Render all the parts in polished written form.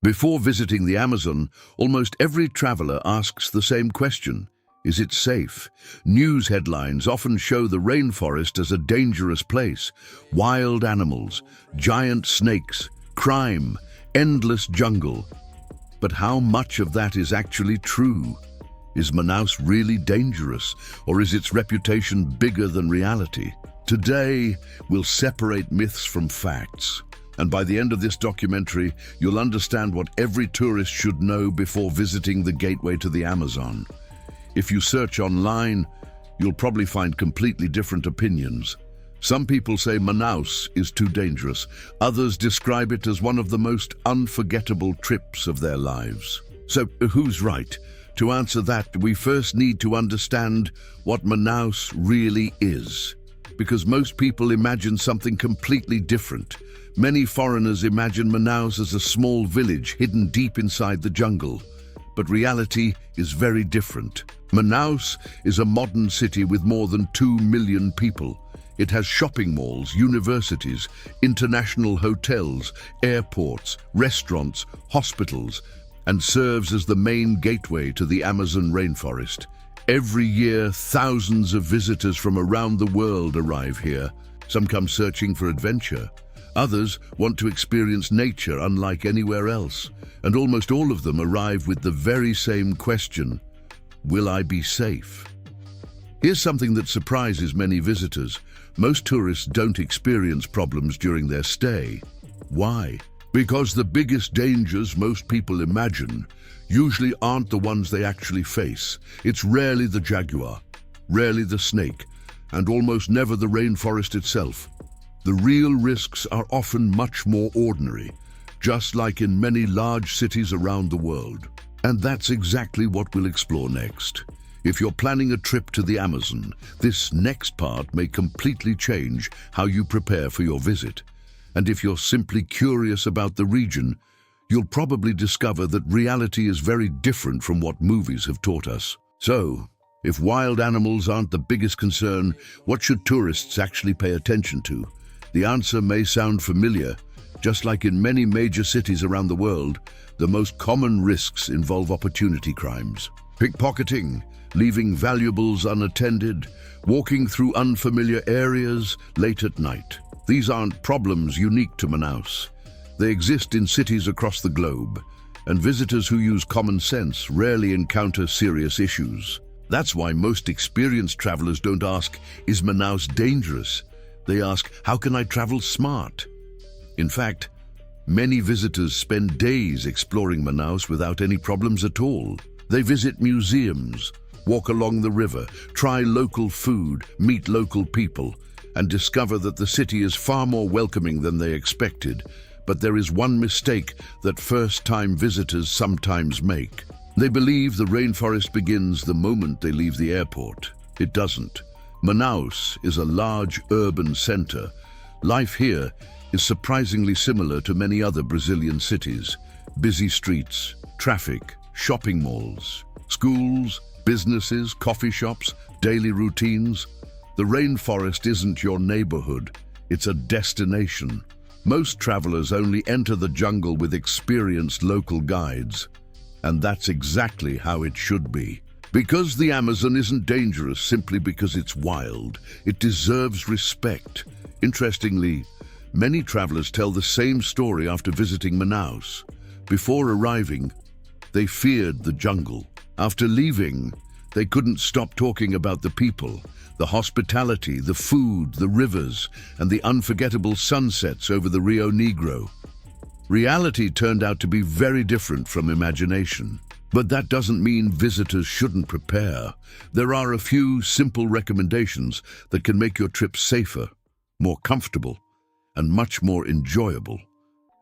Before visiting the Amazon, almost every traveler asks the same question. Is it safe? News headlines often show the rainforest as a dangerous place. Wild animals, giant snakes, crime, endless jungle. But how much of that is actually true? Is Manaus really dangerous, or is its reputation bigger than reality? Today, we'll separate myths from facts. And by the end of this documentary, you'll understand what every tourist should know before visiting the gateway to the Amazon. If you search online, you'll probably find completely different opinions. Some people say Manaus is too dangerous. Others describe it as one of the most unforgettable trips of their lives. So, who's right? To answer that, we first need to understand what Manaus really is. Because most people imagine something completely different. Many foreigners imagine Manaus as a small village hidden deep inside the jungle. But reality is very different. Manaus is a modern city with more than 2 million people. It has shopping malls, universities, international hotels, airports, restaurants, hospitals, and serves as the main gateway to the Amazon rainforest. Every year, thousands of visitors from around the world arrive here. Some come searching for adventure. Others want to experience nature unlike anywhere else. And almost all of them arrive with the very same question: will I be safe? Here's something that surprises many visitors. Most tourists don't experience problems during their stay. Why? Because the biggest dangers most people imagine usually aren't the ones they actually face. It's rarely the jaguar, rarely the snake, and almost never the rainforest itself. The real risks are often much more ordinary, just like in many large cities around the world. And that's exactly what we'll explore next. If you're planning a trip to the Amazon, this next part may completely change how you prepare for your visit. And if you're simply curious about the region, you'll probably discover that reality is very different from what movies have taught us. So, if wild animals aren't the biggest concern, what should tourists actually pay attention to? The answer may sound familiar. Just like in many major cities around the world, the most common risks involve opportunity crimes. Pickpocketing, leaving valuables unattended, walking through unfamiliar areas late at night. These aren't problems unique to Manaus. They exist in cities across the globe, and visitors who use common sense rarely encounter serious issues. That's why most experienced travelers don't ask, "Is Manaus dangerous?" They ask, "How can I travel smart?" In fact, many visitors spend days exploring Manaus without any problems at all. They visit museums, walk along the river, try local food, meet local people, and discover that the city is far more welcoming than they expected. But there is one mistake that first-time visitors sometimes make. They believe the rainforest begins the moment they leave the airport. It doesn't. Manaus is a large urban center. Life here is surprisingly similar to many other Brazilian cities. Busy streets, traffic, shopping malls, schools, businesses, coffee shops, daily routines. The rainforest isn't your neighborhood, it's a destination. Most travelers only enter the jungle with experienced local guides, and that's exactly how it should be. Because the Amazon isn't dangerous simply because it's wild, it deserves respect. Interestingly, many travelers tell the same story after visiting Manaus. Before arriving, they feared the jungle. After leaving, they couldn't stop talking about the people, the hospitality, the food, the rivers, and the unforgettable sunsets over the Rio Negro. Reality turned out to be very different from imagination. But that doesn't mean visitors shouldn't prepare. There are a few simple recommendations that can make your trip safer, more comfortable, and much more enjoyable.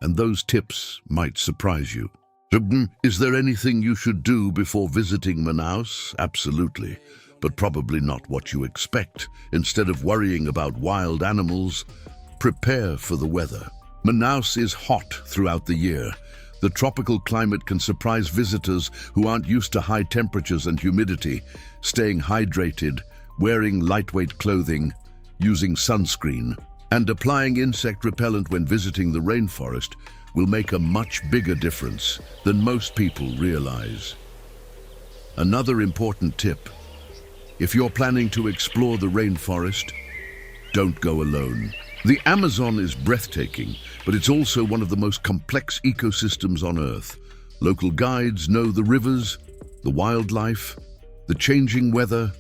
And those tips might surprise you. Is there anything you should do before visiting Manaus? Absolutely, but probably not what you expect. Instead of worrying about wild animals, prepare for the weather. Manaus is hot throughout the year. The tropical climate can surprise visitors who aren't used to high temperatures and humidity. Staying hydrated, wearing lightweight clothing, using sunscreen, and applying insect repellent when visiting the rainforest will make a much bigger difference than most people realize. Another important tip: if you're planning to explore the rainforest, don't go alone. The Amazon is breathtaking, but it's also one of the most complex ecosystems on Earth. Local guides know the rivers, the wildlife, the changing weather,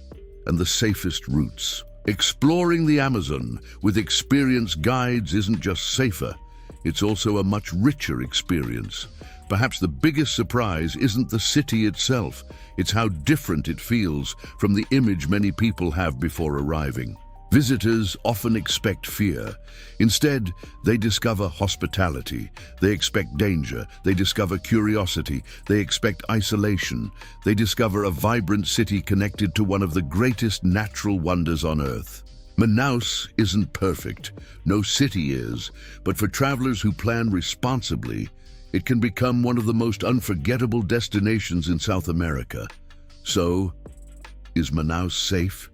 and the safest routes. Exploring the Amazon with experienced guides isn't just safer, it's also a much richer experience. Perhaps the biggest surprise isn't the city itself, it's how different it feels from the image many people have before arriving. Visitors often expect fear. Instead, they discover hospitality. They expect danger. They discover curiosity. They expect isolation. They discover a vibrant city connected to one of the greatest natural wonders on Earth. Manaus isn't perfect. No city is. But for travelers who plan responsibly, it can become one of the most unforgettable destinations in South America. So, is Manaus safe?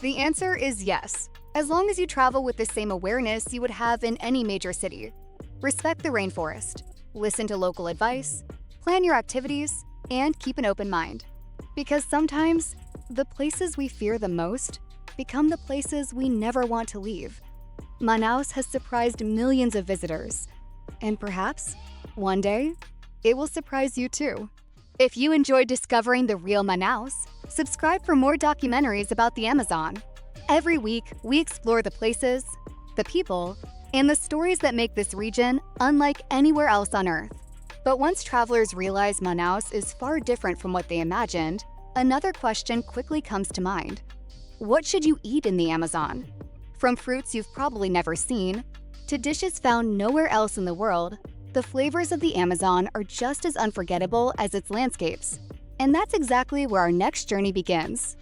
The answer is yes, as long as you travel with the same awareness you would have in any major city. Respect the rainforest, listen to local advice, plan your activities, and keep an open mind. Because sometimes, the places we fear the most become the places we never want to leave. Manaus has surprised millions of visitors, and perhaps, one day, it will surprise you too. If you enjoyed discovering the real Manaus, subscribe for more documentaries about the Amazon. Every week, we explore the places, the people, and the stories that make this region unlike anywhere else on Earth. But once travelers realize Manaus is far different from what they imagined, another question quickly comes to mind. What should you eat in the Amazon? From fruits you've probably never seen, to dishes found nowhere else in the world, the flavors of the Amazon are just as unforgettable as its landscapes. And that's exactly where our next journey begins.